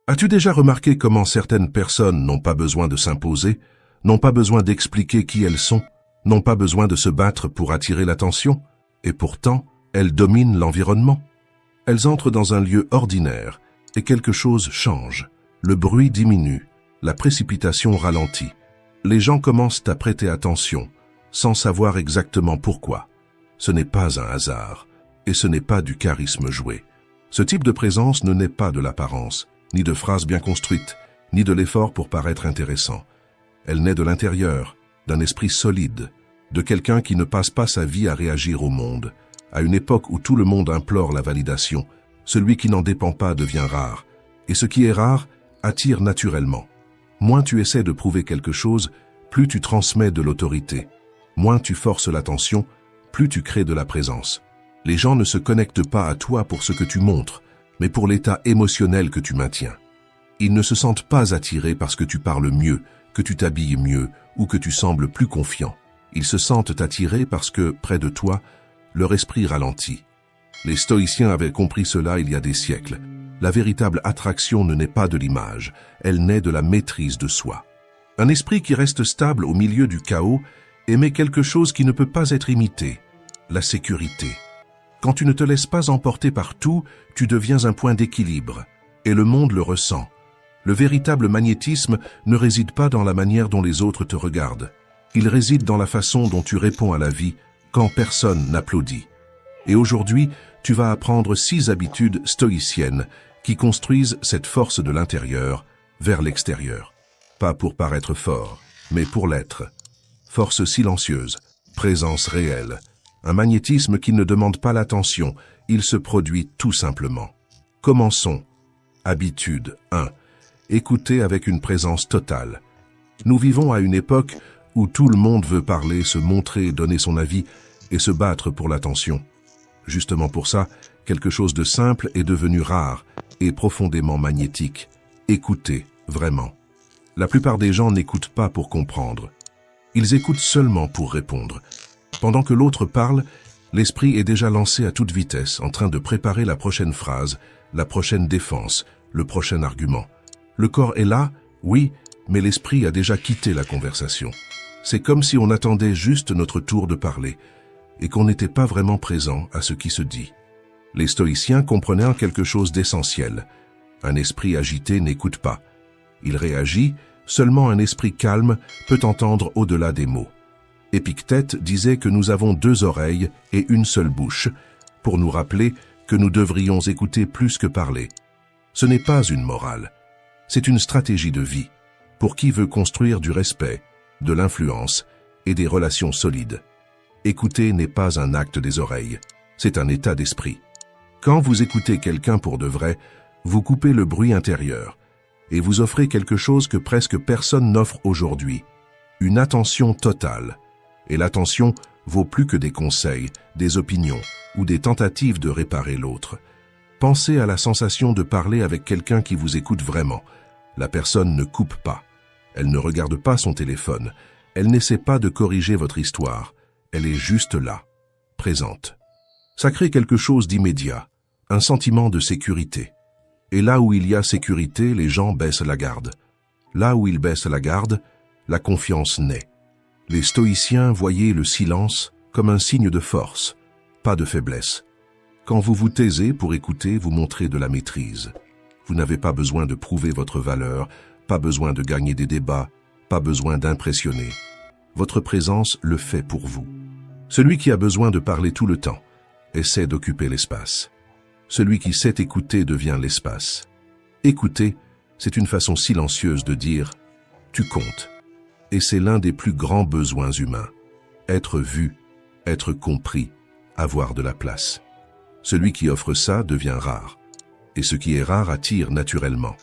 As-tu déjà remarqué comment certaines personnes n'ont pas besoin de s'imposer, n'ont pas besoin d'expliquer qui elles sont, n'ont pas besoin de se battre pour attirer l'attention, et pourtant, elles dominent l'environnement? Elles entrent dans un lieu ordinaire, et quelque chose change. Le bruit diminue, la précipitation ralentit. Les gens commencent à prêter attention, sans savoir exactement pourquoi. Ce n'est pas un hasard, et ce n'est pas du charisme joué. Ce type de présence ne naît pas de l'apparence, ni de phrases bien construites, ni de l'effort pour paraître intéressant. Elle naît de l'intérieur, d'un esprit solide, de quelqu'un qui ne passe pas sa vie à réagir au monde. À une époque où tout le monde implore la validation, celui qui n'en dépend pas devient rare, et ce qui est rare attire naturellement. Moins tu essaies de prouver quelque chose, plus tu transmets de l'autorité. Moins tu forces l'attention, plus tu crées de la présence. Les gens ne se connectent pas à toi pour ce que tu montres, mais pour l'état émotionnel que tu maintiens. Ils ne se sentent pas attirés parce que tu parles mieux, que tu t'habilles mieux ou que tu sembles plus confiant. Ils se sentent attirés parce que, près de toi, leur esprit ralentit. Les stoïciens avaient compris cela il y a des siècles. La véritable attraction ne naît pas de l'image, elle naît de la maîtrise de soi. Un esprit qui reste stable au milieu du chaos émet quelque chose qui ne peut pas être imité, la sécurité. Quand tu ne te laisses pas emporter par tout, tu deviens un point d'équilibre, et le monde le ressent. Le véritable magnétisme ne réside pas dans la manière dont les autres te regardent. Il réside dans la façon dont tu réponds à la vie quand personne n'applaudit. Et aujourd'hui, tu vas apprendre 6 habitudes stoïciennes qui construisent cette force de l'intérieur vers l'extérieur. Pas pour paraître fort, mais pour l'être. Force silencieuse, présence réelle. Un magnétisme qui ne demande pas l'attention, il se produit tout simplement. Commençons. Habitude 1. Écouter avec une présence totale. Nous vivons à une époque où tout le monde veut parler, se montrer, donner son avis et se battre pour l'attention. Justement pour ça, quelque chose de simple est devenu rare et profondément magnétique. Écoutez, vraiment. La plupart des gens n'écoutent pas pour comprendre. Ils écoutent seulement pour répondre. Pendant que l'autre parle, l'esprit est déjà lancé à toute vitesse, en train de préparer la prochaine phrase, la prochaine défense, le prochain argument. Le corps est là, oui, mais l'esprit a déjà quitté la conversation. C'est comme si on attendait juste notre tour de parler, et qu'on n'était pas vraiment présent à ce qui se dit. Les stoïciens comprenaient quelque chose d'essentiel. Un esprit agité n'écoute pas. Il réagit, seulement un esprit calme peut entendre au-delà des mots. Épictète disait que nous avons 2 oreilles et une seule bouche, pour nous rappeler que nous devrions écouter plus que parler. Ce n'est pas une morale, c'est une stratégie de vie, pour qui veut construire du respect, de l'influence et des relations solides. Écouter n'est pas un acte des oreilles, c'est un état d'esprit. Quand vous écoutez quelqu'un pour de vrai, vous coupez le bruit intérieur et vous offrez quelque chose que presque personne n'offre aujourd'hui, une attention totale. Et l'attention vaut plus que des conseils, des opinions ou des tentatives de réparer l'autre. Pensez à la sensation de parler avec quelqu'un qui vous écoute vraiment. La personne ne coupe pas, elle ne regarde pas son téléphone, elle n'essaie pas de corriger votre histoire, elle est juste là, présente. Ça crée quelque chose d'immédiat, un sentiment de sécurité. Et là où il y a sécurité, les gens baissent la garde. Là où ils baissent la garde, la confiance naît. Les stoïciens voyaient le silence comme un signe de force, pas de faiblesse. Quand vous vous taisez pour écouter, vous montrez de la maîtrise. Vous n'avez pas besoin de prouver votre valeur, pas besoin de gagner des débats, pas besoin d'impressionner. Votre présence le fait pour vous. Celui qui a besoin de parler tout le temps essaie d'occuper l'espace. Celui qui sait écouter devient l'espace. Écouter, c'est une façon silencieuse de dire « tu comptes ». Et c'est l'un des plus grands besoins humains. Être vu, être compris, avoir de la place. Celui qui offre ça devient rare. Et ce qui est rare attire naturellement.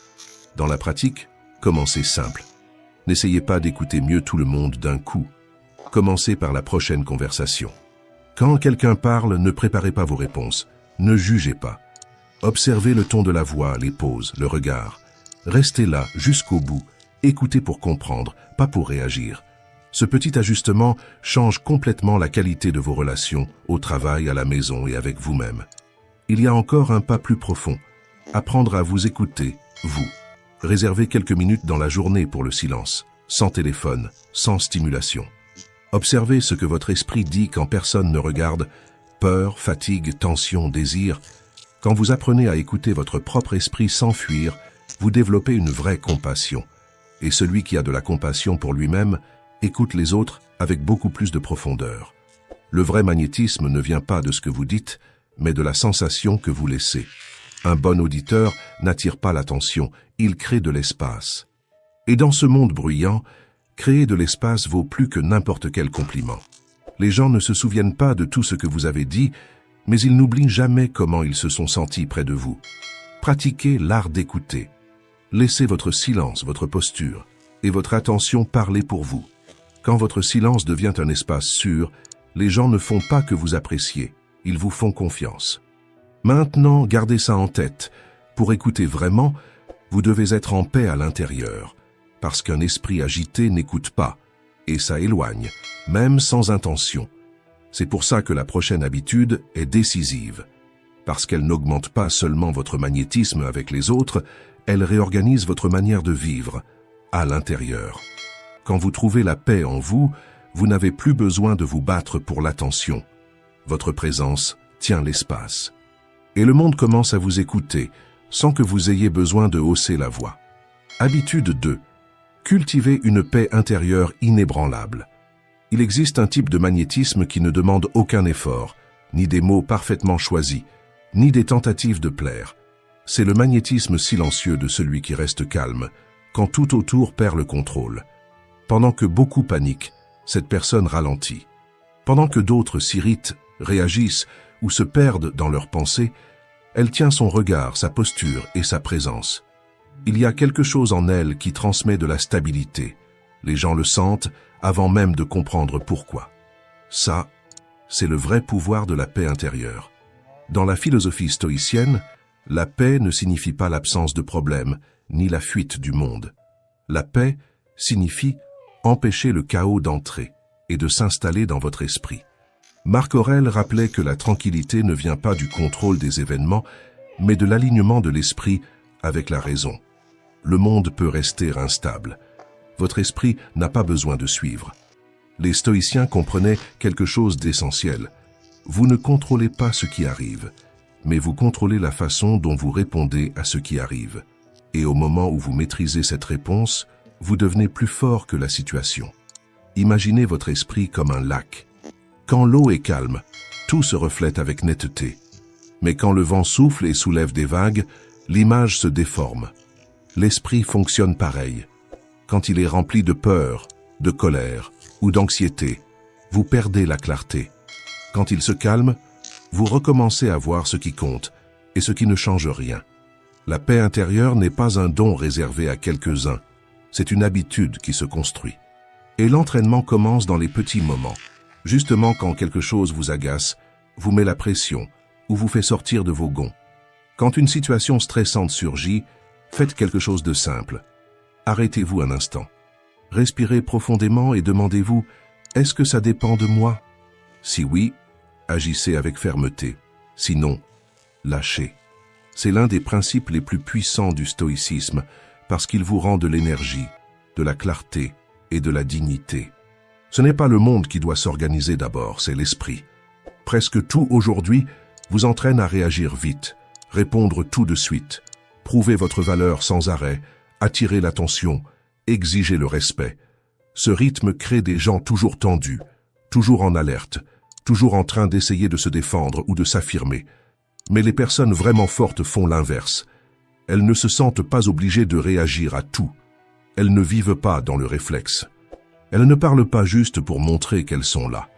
Dans la pratique, commencez simple. N'essayez pas d'écouter mieux tout le monde d'un coup. Commencez par la prochaine conversation. Quand quelqu'un parle, ne préparez pas vos réponses. Ne jugez pas. Observez le ton de la voix, les pauses, le regard. Restez là jusqu'au bout. Écoutez pour comprendre, pas pour réagir. Ce petit ajustement change complètement la qualité de vos relations, au travail, à la maison et avec vous-même. Il y a encore un pas plus profond. Apprendre à vous écouter, vous. Réservez quelques minutes dans la journée pour le silence, sans téléphone, sans stimulation. Observez ce que votre esprit dit quand personne ne regarde, peur, fatigue, tension, désir. Quand vous apprenez à écouter votre propre esprit sans fuir, vous développez une vraie compassion. Et celui qui a de la compassion pour lui-même écoute les autres avec beaucoup plus de profondeur. Le vrai magnétisme ne vient pas de ce que vous dites, mais de la sensation que vous laissez. Un bon auditeur n'attire pas l'attention, il crée de l'espace. Et dans ce monde bruyant, créer de l'espace vaut plus que n'importe quel compliment. Les gens ne se souviennent pas de tout ce que vous avez dit, mais ils n'oublient jamais comment ils se sont sentis près de vous. Pratiquez l'art d'écouter. Laissez votre silence, votre posture et votre attention parler pour vous. Quand votre silence devient un espace sûr, les gens ne font pas que vous apprécier, ils vous font confiance. Maintenant, gardez ça en tête. Pour écouter vraiment, vous devez être en paix à l'intérieur, parce qu'un esprit agité n'écoute pas, et ça éloigne, même sans intention. C'est pour ça que la prochaine habitude est décisive, parce qu'elle n'augmente pas seulement votre magnétisme avec les autres, elle réorganise votre manière de vivre, à l'intérieur. Quand vous trouvez la paix en vous, vous n'avez plus besoin de vous battre pour l'attention. Votre présence tient l'espace. Et le monde commence à vous écouter, sans que vous ayez besoin de hausser la voix. Habitude 2. Cultivez une paix intérieure inébranlable. Il existe un type de magnétisme qui ne demande aucun effort, ni des mots parfaitement choisis, ni des tentatives de plaire. C'est le magnétisme silencieux de celui qui reste calme, quand tout autour perd le contrôle. Pendant que beaucoup paniquent, cette personne ralentit. Pendant que d'autres s'irritent, réagissent ou se perdent dans leurs pensées, elle tient son regard, sa posture et sa présence. Il y a quelque chose en elle qui transmet de la stabilité. Les gens le sentent avant même de comprendre pourquoi. Ça, c'est le vrai pouvoir de la paix intérieure. Dans la philosophie stoïcienne, la paix ne signifie pas l'absence de problème, ni la fuite du monde. La paix signifie empêcher le chaos d'entrer et de s'installer dans votre esprit. Marc Aurèle rappelait que la tranquillité ne vient pas du contrôle des événements, mais de l'alignement de l'esprit avec la raison. Le monde peut rester instable. Votre esprit n'a pas besoin de suivre. Les stoïciens comprenaient quelque chose d'essentiel. Vous ne contrôlez pas ce qui arrive, mais vous contrôlez la façon dont vous répondez à ce qui arrive. Et au moment où vous maîtrisez cette réponse, vous devenez plus fort que la situation. Imaginez votre esprit comme un lac. Quand l'eau est calme, tout se reflète avec netteté. Mais quand le vent souffle et soulève des vagues, l'image se déforme. L'esprit fonctionne pareil. Quand il est rempli de peur, de colère ou d'anxiété, vous perdez la clarté. Quand il se calme, vous recommencez à voir ce qui compte et ce qui ne change rien. La paix intérieure n'est pas un don réservé à quelques-uns, c'est une habitude qui se construit. Et l'entraînement commence dans les petits moments. Justement quand quelque chose vous agace, vous met la pression ou vous fait sortir de vos gonds. Quand une situation stressante surgit, faites quelque chose de simple. Arrêtez-vous un instant. Respirez profondément et demandez-vous, est-ce que ça dépend de moi? Si oui, agissez avec fermeté. Sinon, lâchez. C'est l'un des principes les plus puissants du stoïcisme parce qu'il vous rend de l'énergie, de la clarté et de la dignité. Ce n'est pas le monde qui doit s'organiser d'abord, c'est l'esprit. Presque tout aujourd'hui vous entraîne à réagir vite, répondre tout de suite, prouver votre valeur sans arrêt, attirer l'attention, exiger le respect. Ce rythme crée des gens toujours tendus, toujours en alerte, toujours en train d'essayer de se défendre ou de s'affirmer. Mais les personnes vraiment fortes font l'inverse. Elles ne se sentent pas obligées de réagir à tout. Elles ne vivent pas dans le réflexe. Elles ne parlent pas juste pour montrer qu'elles sont là.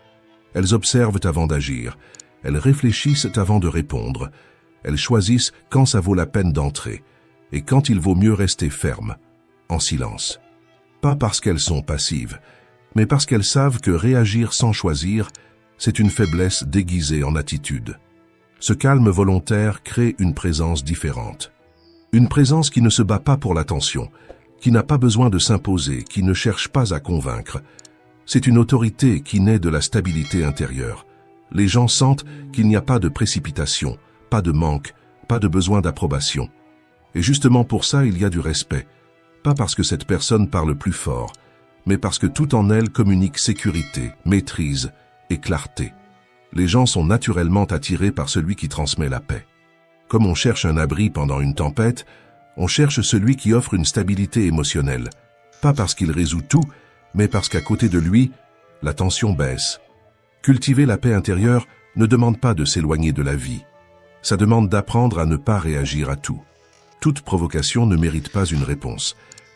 Elles observent avant d'agir. Elles réfléchissent avant de répondre. Elles choisissent quand ça vaut la peine d'entrer et quand il vaut mieux rester ferme, en silence. Pas parce qu'elles sont passives, mais parce qu'elles savent que réagir sans choisir, c'est une faiblesse déguisée en attitude. Ce calme volontaire crée une présence différente. Une présence qui ne se bat pas pour l'attention, qui n'a pas besoin de s'imposer, qui ne cherche pas à convaincre. C'est une autorité qui naît de la stabilité intérieure. Les gens sentent qu'il n'y a pas de précipitation, pas de manque, pas de besoin d'approbation. Et justement pour ça, il y a du respect. pas parce que cette personne parle plus fort, mais parce que tout en elle communique sécurité, maîtrise et clarté. Les gens sont naturellement attirés par celui qui transmet la paix. Comme on cherche un abri pendant une tempête, on cherche celui qui offre une stabilité émotionnelle, pas parce qu'il résout tout, mais parce qu'à côté de lui, la tension baisse. Cultiver la paix intérieure ne demande pas de s'éloigner de la vie. Ça demande d'apprendre à ne pas réagir à tout. Toute provocation ne mérite pas une réponse.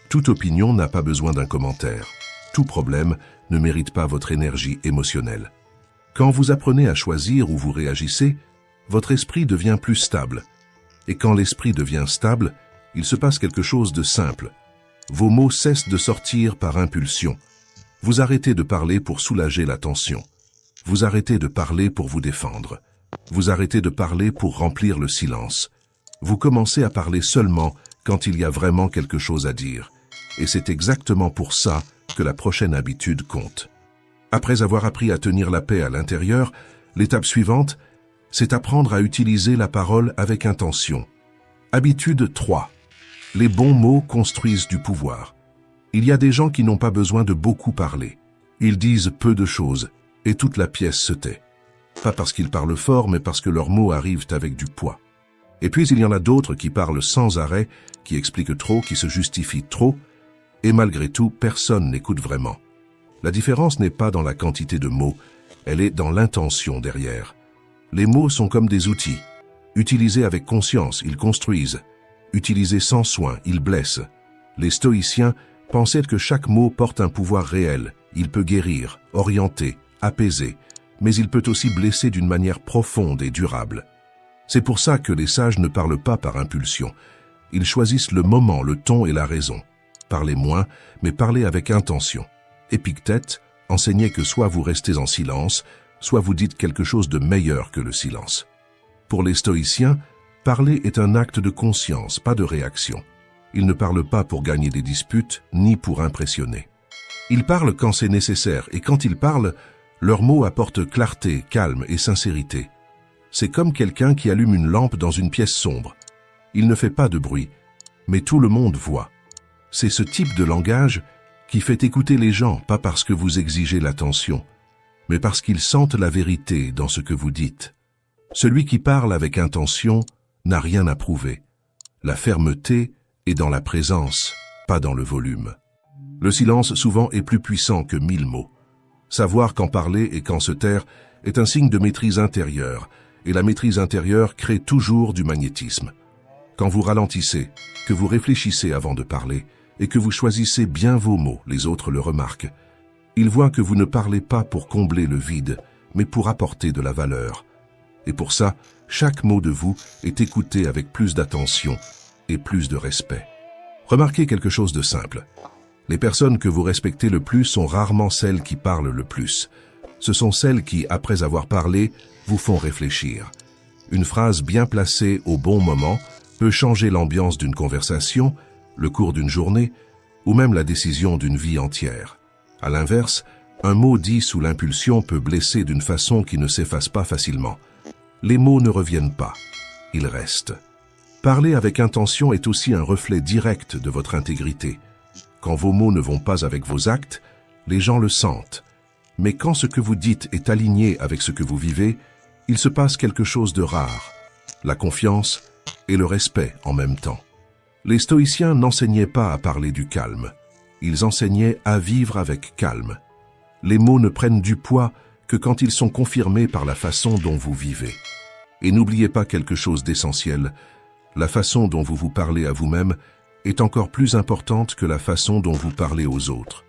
Toute opinion n'a pas besoin d'un commentaire. Tout problème ne mérite pas votre énergie émotionnelle. Quand vous apprenez à choisir où vous réagissez, votre esprit devient plus stable. Et quand l'esprit devient stable, il se passe quelque chose de simple. Vos mots cessent de sortir par impulsion. Vous arrêtez de parler pour soulager la tension. Vous arrêtez de parler pour vous défendre. Vous arrêtez de parler pour remplir le silence. Vous commencez à parler seulement quand il y a vraiment quelque chose à dire. Et c'est exactement pour ça que la prochaine habitude compte. Après avoir appris à tenir la paix à l'intérieur, l'étape suivante, c'est apprendre à utiliser la parole avec intention. Habitude 3. Les bons mots construisent du pouvoir. Il y a des gens qui n'ont pas besoin de beaucoup parler. Ils disent peu de choses, et toute la pièce se tait. Pas parce qu'ils parlent fort, mais parce que leurs mots arrivent avec du poids. Et puis il y en a d'autres qui parlent sans arrêt, qui expliquent trop, qui se justifient trop, et malgré tout, personne n'écoute vraiment. La différence n'est pas dans la quantité de mots, elle est dans l'intention derrière. Les mots sont comme des outils. Utilisés avec conscience, ils construisent. Utilisés sans soin, ils blessent. Les stoïciens pensaient que chaque mot porte un pouvoir réel. Il peut guérir, orienter, apaiser, mais il peut aussi blesser d'une manière profonde et durable. C'est pour ça que les sages ne parlent pas par impulsion. Ils choisissent le moment, le ton et la raison. Parlez moins, mais parlez avec intention. Épictète enseignait que soit vous restez en silence, soit vous dites quelque chose de meilleur que le silence. Pour les stoïciens, parler est un acte de conscience, pas de réaction. Ils ne parlent pas pour gagner des disputes, ni pour impressionner. Ils parlent quand c'est nécessaire, et quand ils parlent, leurs mots apportent clarté, calme et sincérité. C'est comme quelqu'un qui allume une lampe dans une pièce sombre. Il ne fait pas de bruit, mais tout le monde voit. C'est ce type de langage qui fait écouter les gens, pas parce que vous exigez l'attention, mais parce qu'ils sentent la vérité dans ce que vous dites. Celui qui parle avec intention n'a rien à prouver. La fermeté est dans la présence, pas dans le volume. Le silence souvent est plus puissant que 1000 mots. Savoir quand parler et quand se taire est un signe de maîtrise intérieure, et la maîtrise intérieure crée toujours du magnétisme. Quand vous ralentissez, que vous réfléchissez avant de parler, et que vous choisissez bien vos mots, les autres le remarquent. Ils voient que vous ne parlez pas pour combler le vide, mais pour apporter de la valeur. Et pour ça, chaque mot de vous est écouté avec plus d'attention et plus de respect. Remarquez quelque chose de simple. Les personnes que vous respectez le plus sont rarement celles qui parlent le plus. Ce sont celles qui, après avoir parlé, vous font réfléchir. Une phrase bien placée au bon moment peut changer l'ambiance d'une conversation, le cours d'une journée, ou même la décision d'une vie entière. À l'inverse, un mot dit sous l'impulsion peut blesser d'une façon qui ne s'efface pas facilement. Les mots ne reviennent pas, ils restent. Parler avec intention est aussi un reflet direct de votre intégrité. Quand vos mots ne vont pas avec vos actes, les gens le sentent. Mais quand ce que vous dites est aligné avec ce que vous vivez, il se passe quelque chose de rare. La confiance et le respect en même temps. Les stoïciens n'enseignaient pas à parler du calme. Ils enseignaient à vivre avec calme. Les mots ne prennent du poids que quand ils sont confirmés par la façon dont vous vivez. Et n'oubliez pas quelque chose d'essentiel. La façon dont vous vous parlez à vous-même est encore plus importante que la façon dont vous parlez aux autres.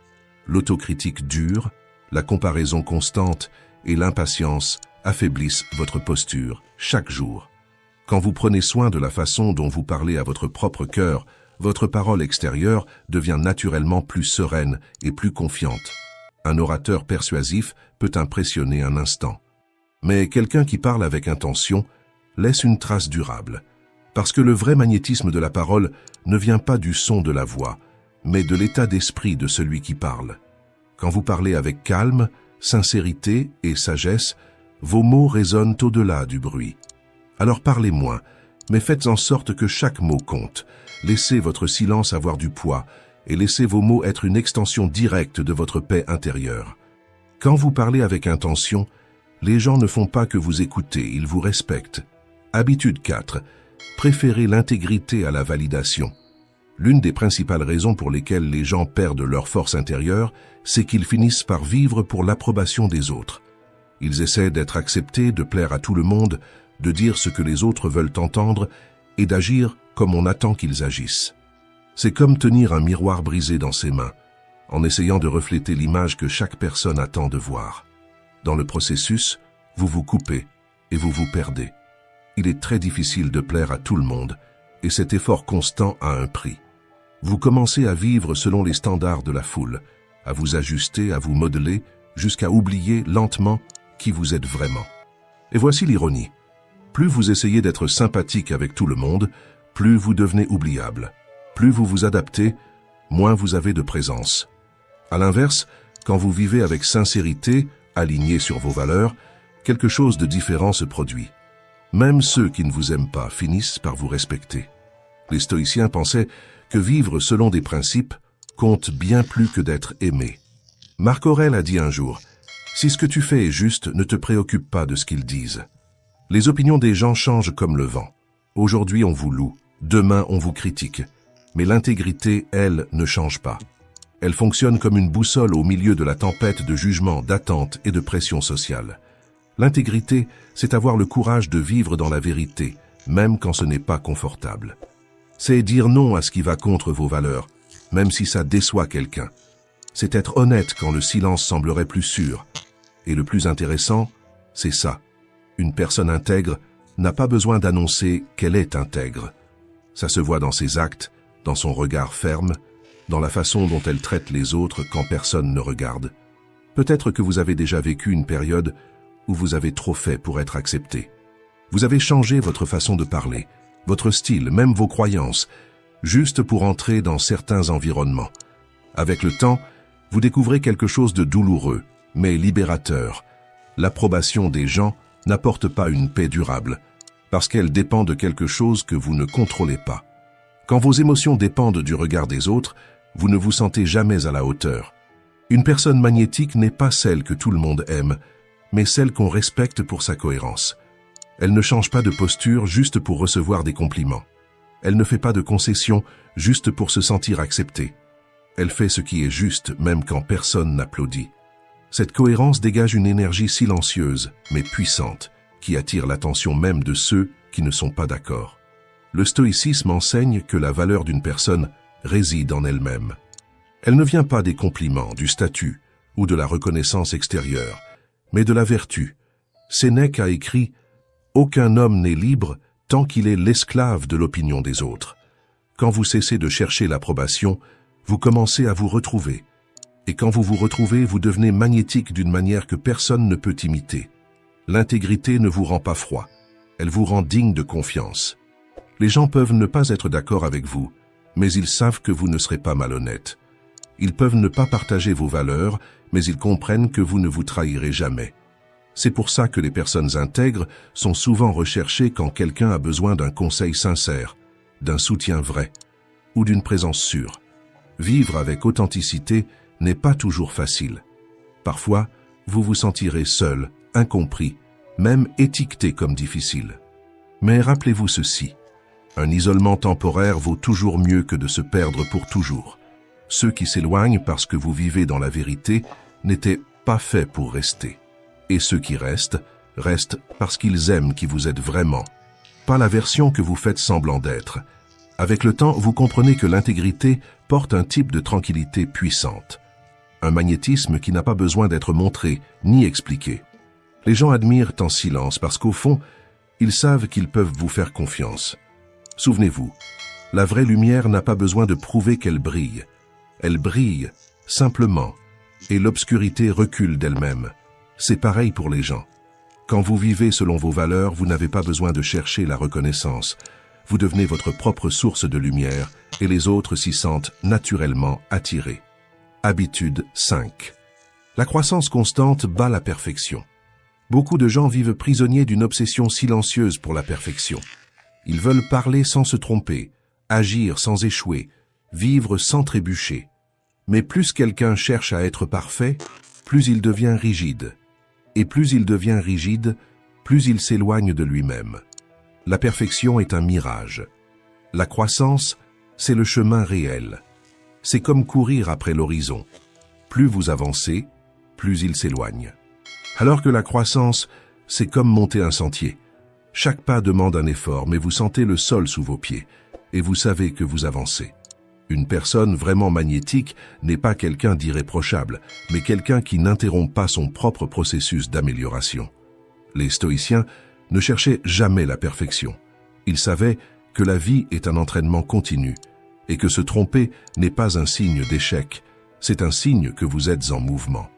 L'autocritique dure, la comparaison constante et l'impatience affaiblissent votre posture chaque jour. Quand vous prenez soin de la façon dont vous parlez à votre propre cœur, votre parole extérieure devient naturellement plus sereine et plus confiante. Un orateur persuasif peut impressionner un instant. Mais quelqu'un qui parle avec intention laisse une trace durable. Parce que le vrai magnétisme de la parole ne vient pas du son de la voix, mais de l'état d'esprit de celui qui parle. Quand vous parlez avec calme, sincérité et sagesse, vos mots résonnent au-delà du bruit. Alors parlez moins, mais faites en sorte que chaque mot compte. Laissez votre silence avoir du poids et laissez vos mots être une extension directe de votre paix intérieure. Quand vous parlez avec intention, les gens ne font pas que vous écouter, ils vous respectent. Habitude 4. Préférez l'intégrité à la validation. L'une des principales raisons pour lesquelles les gens perdent leur force intérieure, c'est qu'ils finissent par vivre pour l'approbation des autres. Ils essaient d'être acceptés, de plaire à tout le monde, de dire ce que les autres veulent entendre et d'agir comme on attend qu'ils agissent. C'est comme tenir un miroir brisé dans ses mains, en essayant de refléter l'image que chaque personne attend de voir. Dans le processus, vous vous coupez et vous vous perdez. Il est très difficile de plaire à tout le monde et cet effort constant a un prix. Vous commencez à vivre selon les standards de la foule, à vous ajuster, à vous modeler, jusqu'à oublier lentement qui vous êtes vraiment. Et voici l'ironie. Plus vous essayez d'être sympathique avec tout le monde, plus vous devenez oubliable. Plus vous vous adaptez, moins vous avez de présence. À l'inverse, quand vous vivez avec sincérité, aligné sur vos valeurs, quelque chose de différent se produit. Même ceux qui ne vous aiment pas finissent par vous respecter. Les stoïciens pensaient que vivre selon des principes compte bien plus que d'être aimé. Marc Aurèle a dit un jour, « Si ce que tu fais est juste, ne te préoccupe pas de ce qu'ils disent. » Les opinions des gens changent comme le vent. Aujourd'hui, on vous loue, demain, on vous critique. Mais l'intégrité, elle, ne change pas. Elle fonctionne comme une boussole au milieu de la tempête de jugement, d'attente et de pression sociale. L'intégrité, c'est avoir le courage de vivre dans la vérité, même quand ce n'est pas confortable. C'est dire non à ce qui va contre vos valeurs, même si ça déçoit quelqu'un. C'est être honnête quand le silence semblerait plus sûr. Et le plus intéressant, c'est ça. Une personne intègre n'a pas besoin d'annoncer qu'elle est intègre. Ça se voit dans ses actes, dans son regard ferme, dans la façon dont elle traite les autres quand personne ne regarde. Peut-être que vous avez déjà vécu une période où vous avez trop fait pour être accepté. Vous avez changé votre façon de parler, votre style, même vos croyances, juste pour entrer dans certains environnements. Avec le temps, vous découvrez quelque chose de douloureux, mais libérateur. L'approbation des gens n'apporte pas une paix durable, parce qu'elle dépend de quelque chose que vous ne contrôlez pas. Quand vos émotions dépendent du regard des autres, vous ne vous sentez jamais à la hauteur. Une personne magnétique n'est pas celle que tout le monde aime, mais celle qu'on respecte pour sa cohérence. Elle ne change pas de posture juste pour recevoir des compliments. Elle ne fait pas de concessions juste pour se sentir acceptée. Elle fait ce qui est juste même quand personne n'applaudit. Cette cohérence dégage une énergie silencieuse mais puissante qui attire l'attention même de ceux qui ne sont pas d'accord. Le stoïcisme enseigne que la valeur d'une personne réside en elle-même. Elle ne vient pas des compliments, du statut ou de la reconnaissance extérieure, mais de la vertu. Sénèque a écrit « Aucun homme n'est libre tant qu'il est l'esclave de l'opinion des autres. Quand vous cessez de chercher l'approbation, vous commencez à vous retrouver. Et quand vous vous retrouvez, vous devenez magnétique d'une manière que personne ne peut imiter. L'intégrité ne vous rend pas froid, elle vous rend digne de confiance. Les gens peuvent ne pas être d'accord avec vous, mais ils savent que vous ne serez pas malhonnête. Ils peuvent ne pas partager vos valeurs, mais ils comprennent que vous ne vous trahirez jamais. C'est pour ça que les personnes intègres sont souvent recherchées quand quelqu'un a besoin d'un conseil sincère, d'un soutien vrai ou d'une présence sûre. Vivre avec authenticité n'est pas toujours facile. Parfois, vous vous sentirez seul, incompris, même étiqueté comme difficile. Mais rappelez-vous ceci, un isolement temporaire vaut toujours mieux que de se perdre pour toujours. Ceux qui s'éloignent parce que vous vivez dans la vérité n'étaient pas faits pour rester. Et ceux qui restent, restent parce qu'ils aiment qui vous êtes vraiment, pas la version que vous faites semblant d'être. Avec le temps, vous comprenez que l'intégrité porte un type de tranquillité puissante. Un magnétisme qui n'a pas besoin d'être montré ni expliqué. Les gens admirent en silence parce qu'au fond, ils savent qu'ils peuvent vous faire confiance. Souvenez-vous, la vraie lumière n'a pas besoin de prouver qu'elle brille. Elle brille, simplement, et l'obscurité recule d'elle-même. C'est pareil pour les gens. Quand vous vivez selon vos valeurs, vous n'avez pas besoin de chercher la reconnaissance. Vous devenez votre propre source de lumière et les autres s'y sentent naturellement attirés. Habitude 5. La croissance constante bat la perfection. Beaucoup de gens vivent prisonniers d'une obsession silencieuse pour la perfection. Ils veulent parler sans se tromper, agir sans échouer, vivre sans trébucher. Mais plus quelqu'un cherche à être parfait, plus il devient rigide. Et plus il devient rigide, plus il s'éloigne de lui-même. La perfection est un mirage. La croissance, c'est le chemin réel. C'est comme courir après l'horizon. Plus vous avancez, plus il s'éloigne. Alors que la croissance, c'est comme monter un sentier. Chaque pas demande un effort, mais vous sentez le sol sous vos pieds, et vous savez que vous avancez. Une personne vraiment magnétique n'est pas quelqu'un d'irréprochable, mais quelqu'un qui n'interrompt pas son propre processus d'amélioration. Les stoïciens ne cherchaient jamais la perfection. Ils savaient que la vie est un entraînement continu, et que se tromper n'est pas un signe d'échec, c'est un signe que vous êtes en mouvement.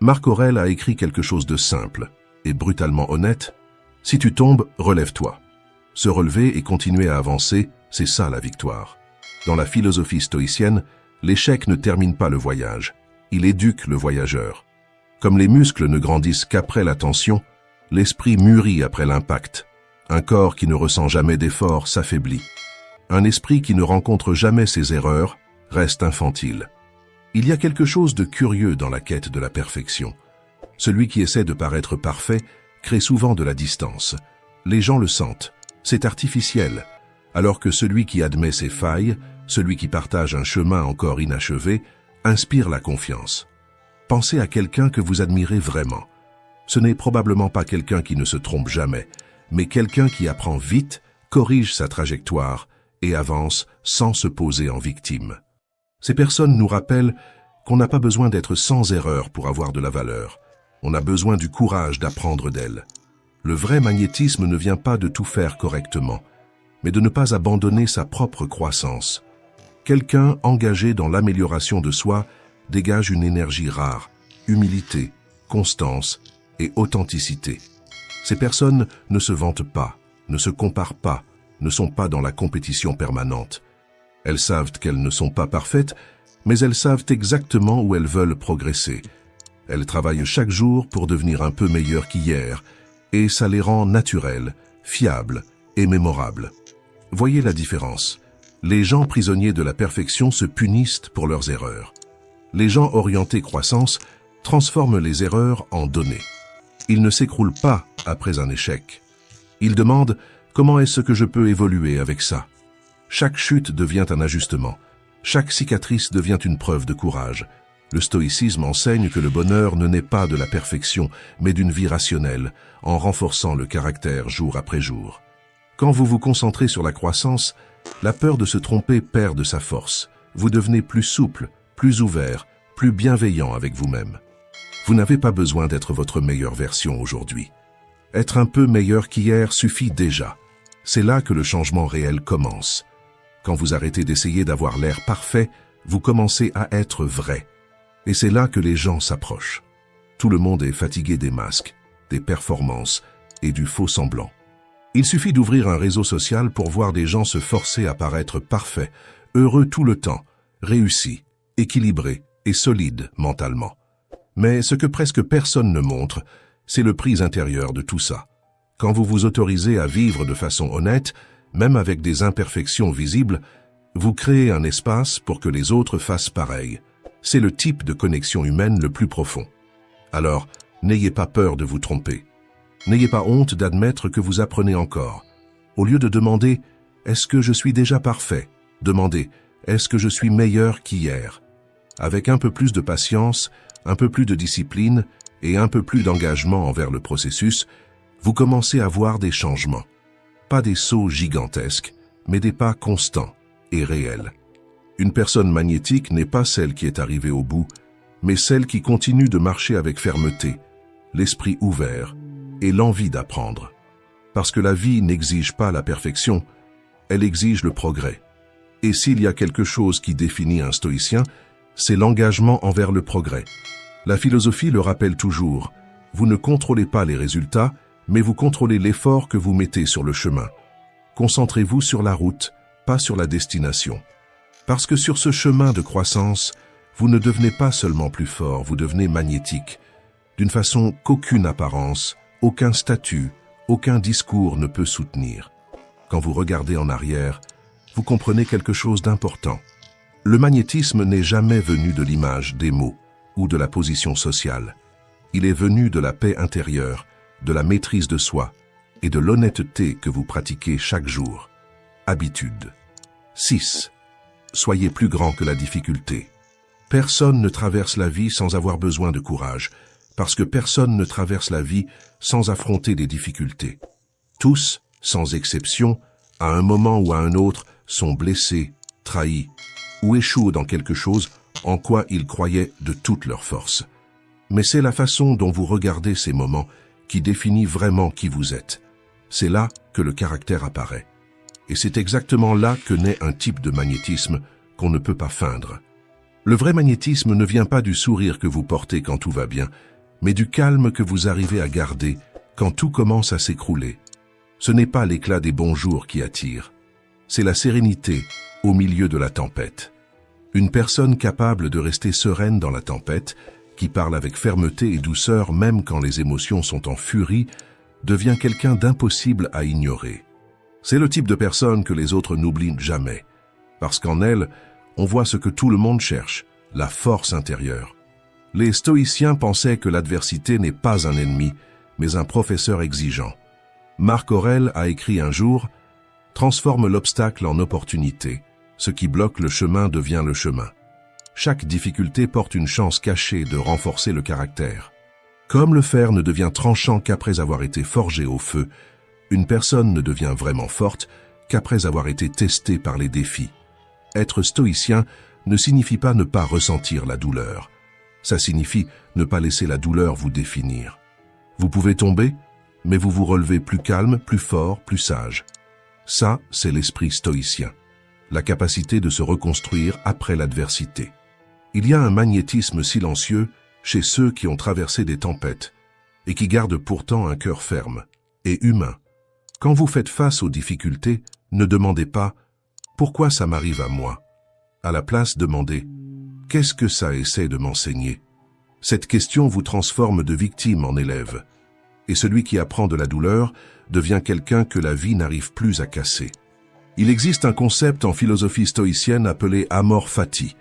Marc Aurèle a écrit quelque chose de simple et brutalement honnête. Si tu tombes, relève-toi. Se relever et continuer à avancer, c'est ça la victoire. Dans la philosophie stoïcienne, l'échec ne termine pas le voyage, il éduque le voyageur. Comme les muscles ne grandissent qu'après la tension, l'esprit mûrit après l'impact. Un corps qui ne ressent jamais d'effort s'affaiblit. Un esprit qui ne rencontre jamais ses erreurs reste infantile. Il y a quelque chose de curieux dans la quête de la perfection. Celui qui essaie de paraître parfait crée souvent de la distance. Les gens le sentent, c'est artificiel, alors que celui qui admet ses failles, celui qui partage un chemin encore inachevé, inspire la confiance. Pensez à quelqu'un que vous admirez vraiment. Ce n'est probablement pas quelqu'un qui ne se trompe jamais, mais quelqu'un qui apprend vite, corrige sa trajectoire et avance sans se poser en victime. Ces personnes nous rappellent qu'on n'a pas besoin d'être sans erreur pour avoir de la valeur. On a besoin du courage d'apprendre d'elles. Le vrai magnétisme ne vient pas de tout faire correctement, mais de ne pas abandonner sa propre croissance. Quelqu'un engagé dans l'amélioration de soi dégage une énergie rare, humilité, constance et authenticité. Ces personnes ne se vantent pas, ne se comparent pas, ne sont pas dans la compétition permanente. Elles savent qu'elles ne sont pas parfaites, mais elles savent exactement où elles veulent progresser. Elles travaillent chaque jour pour devenir un peu meilleures qu'hier, et ça les rend naturelles, fiables et mémorables. Voyez la différence. Les gens prisonniers de la perfection se punissent pour leurs erreurs. Les gens orientés croissance transforment les erreurs en données. Ils ne s'écroulent pas après un échec. Ils demandent « Comment est-ce que je peux évoluer avec ça ?» Chaque chute devient un ajustement. Chaque cicatrice devient une preuve de courage. Le stoïcisme enseigne que le bonheur ne naît pas de la perfection, mais d'une vie rationnelle, en renforçant le caractère jour après jour. Quand vous vous concentrez sur la croissance, la peur de se tromper perd de sa force. Vous devenez plus souple, plus ouvert, plus bienveillant avec vous-même. Vous n'avez pas besoin d'être votre meilleure version aujourd'hui. Être un peu meilleur qu'hier suffit déjà. C'est là que le changement réel commence. Quand vous arrêtez d'essayer d'avoir l'air parfait, vous commencez à être vrai. Et c'est là que les gens s'approchent. Tout le monde est fatigué des masques, des performances et du faux semblant. Il suffit d'ouvrir un réseau social pour voir des gens se forcer à paraître parfaits, heureux tout le temps, réussis, équilibrés et solides mentalement. Mais ce que presque personne ne montre, c'est le prix intérieur de tout ça. Quand vous vous autorisez à vivre de façon honnête, même avec des imperfections visibles, vous créez un espace pour que les autres fassent pareil. C'est le type de connexion humaine le plus profond. Alors, n'ayez pas peur de vous tromper. N'ayez pas honte d'admettre que vous apprenez encore. Au lieu de demander « Est-ce que je suis déjà parfait ?», demandez « Est-ce que je suis meilleur qu'hier ?» Avec un peu plus de patience, un peu plus de discipline et un peu plus d'engagement envers le processus, vous commencez à voir des changements. Pas des sauts gigantesques, mais des pas constants et réels. Une personne magnétique n'est pas celle qui est arrivée au bout, mais celle qui continue de marcher avec fermeté, l'esprit ouvert et l'envie d'apprendre. Parce que la vie n'exige pas la perfection, elle exige le progrès. Et s'il y a quelque chose qui définit un stoïcien, c'est l'engagement envers le progrès. La philosophie le rappelle toujours, vous ne contrôlez pas les résultats, mais vous contrôlez l'effort que vous mettez sur le chemin. Concentrez-vous sur la route, pas sur la destination. Parce que sur ce chemin de croissance, vous ne devenez pas seulement plus fort, vous devenez magnétique, d'une façon qu'aucune apparence, aucun statut, aucun discours ne peut soutenir. Quand vous regardez en arrière, vous comprenez quelque chose d'important. Le magnétisme n'est jamais venu de l'image, des mots ou de la position sociale. Il est venu de la paix intérieure, de la maîtrise de soi et de l'honnêteté que vous pratiquez chaque jour. Habitude. 6. Soyez plus grand que la difficulté. Personne ne traverse la vie sans avoir besoin de courage, parce que personne ne traverse la vie sans affronter des difficultés. Tous, sans exception, à un moment ou à un autre, sont blessés, trahis ou échouent dans quelque chose en quoi ils croyaient de toute leur force. Mais c'est la façon dont vous regardez ces moments qui définit vraiment qui vous êtes. C'est là que le caractère apparaît. Et c'est exactement là que naît un type de magnétisme qu'on ne peut pas feindre. Le vrai magnétisme ne vient pas du sourire que vous portez quand tout va bien, mais du calme que vous arrivez à garder quand tout commence à s'écrouler. Ce n'est pas l'éclat des bons jours qui attire, c'est la sérénité au milieu de la tempête. Une personne capable de rester sereine dans la tempête, qui parle avec fermeté et douceur même quand les émotions sont en furie, devient quelqu'un d'impossible à ignorer. C'est le type de personne que les autres n'oublient jamais, parce qu'en elle, on voit ce que tout le monde cherche, la force intérieure. Les stoïciens pensaient que l'adversité n'est pas un ennemi, mais un professeur exigeant. Marc Aurèle a écrit un jour « Transforme l'obstacle en opportunité, ce qui bloque le chemin devient le chemin ». Chaque difficulté porte une chance cachée de renforcer le caractère. Comme le fer ne devient tranchant qu'après avoir été forgé au feu, une personne ne devient vraiment forte qu'après avoir été testée par les défis. Être stoïcien ne signifie pas ne pas ressentir la douleur. Ça signifie ne pas laisser la douleur vous définir. Vous pouvez tomber, mais vous vous relevez plus calme, plus fort, plus sage. Ça, c'est l'esprit stoïcien, la capacité de se reconstruire après l'adversité. Il y a un magnétisme silencieux chez ceux qui ont traversé des tempêtes et qui gardent pourtant un cœur ferme et humain. Quand vous faites face aux difficultés, ne demandez pas « Pourquoi ça m'arrive à moi ?» À la place, demandez « Qu'est-ce que ça essaie de m'enseigner ?» Cette question vous transforme de victime en élève. Et celui qui apprend de la douleur devient quelqu'un que la vie n'arrive plus à casser. Il existe un concept en philosophie stoïcienne appelé amor fati,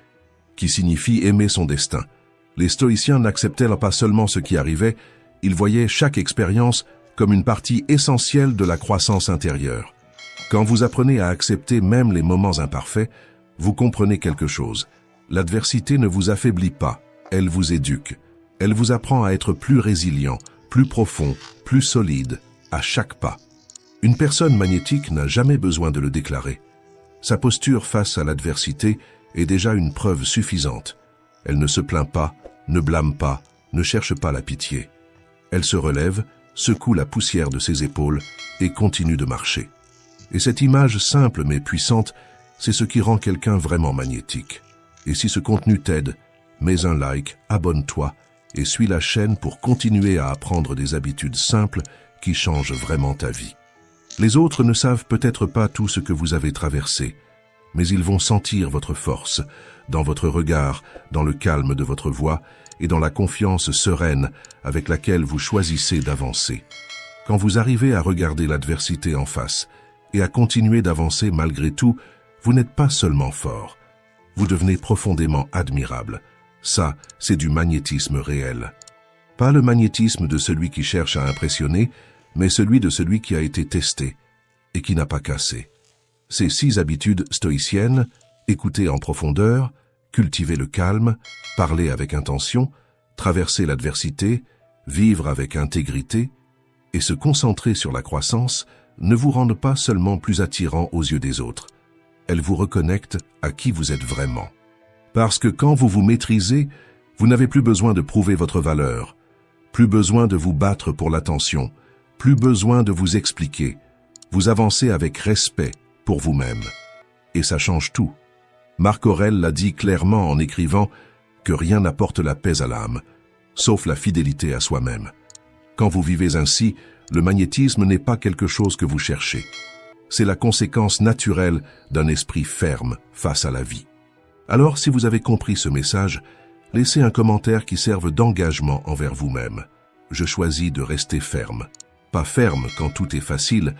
qui signifie aimer son destin. Les stoïciens n'acceptaient pas seulement ce qui arrivait, ils voyaient chaque expérience comme une partie essentielle de la croissance intérieure. Quand vous apprenez à accepter même les moments imparfaits, vous comprenez quelque chose. L'adversité ne vous affaiblit pas, elle vous éduque. Elle vous apprend à être plus résilient, plus profond, plus solide, à chaque pas. Une personne magnétique n'a jamais besoin de le déclarer. Sa posture face à l'adversité est déjà une preuve suffisante. Elle ne se plaint pas, ne blâme pas, ne cherche pas la pitié. Elle se relève, secoue la poussière de ses épaules et continue de marcher. Et cette image simple mais puissante, c'est ce qui rend quelqu'un vraiment magnétique. Et si ce contenu t'aide, mets un like, abonne-toi et suis la chaîne pour continuer à apprendre des habitudes simples qui changent vraiment ta vie. Les autres ne savent peut-être pas tout ce que vous avez traversé, mais ils vont sentir votre force, dans votre regard, dans le calme de votre voix et dans la confiance sereine avec laquelle vous choisissez d'avancer. Quand vous arrivez à regarder l'adversité en face et à continuer d'avancer malgré tout, vous n'êtes pas seulement fort, vous devenez profondément admirable. Ça, c'est du magnétisme réel. Pas le magnétisme de celui qui cherche à impressionner, mais celui de celui qui a été testé et qui n'a pas cassé. Ces 6 habitudes stoïciennes, écouter en profondeur, cultiver le calme, parler avec intention, traverser l'adversité, vivre avec intégrité et se concentrer sur la croissance, ne vous rendent pas seulement plus attirant aux yeux des autres. Elles vous reconnectent à qui vous êtes vraiment. Parce que quand vous vous maîtrisez, vous n'avez plus besoin de prouver votre valeur, plus besoin de vous battre pour l'attention, plus besoin de vous expliquer. Vous avancez avec respect pour vous-même. Et ça change tout. Marc Aurèle l'a dit clairement en écrivant que rien n'apporte la paix à l'âme, sauf la fidélité à soi-même. Quand vous vivez ainsi, le magnétisme n'est pas quelque chose que vous cherchez. C'est la conséquence naturelle d'un esprit ferme face à la vie. Alors, si vous avez compris ce message, laissez un commentaire qui serve d'engagement envers vous-même. Je choisis de rester ferme. Pas ferme quand tout est facile,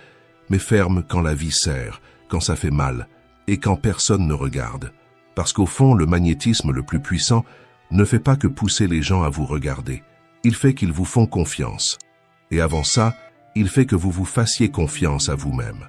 mais ferme quand la vie serre, quand ça fait mal et quand personne ne regarde. Parce qu'au fond, le magnétisme le plus puissant ne fait pas que pousser les gens à vous regarder. Il fait qu'ils vous font confiance. Et avant ça, il fait que vous vous fassiez confiance à vous-même.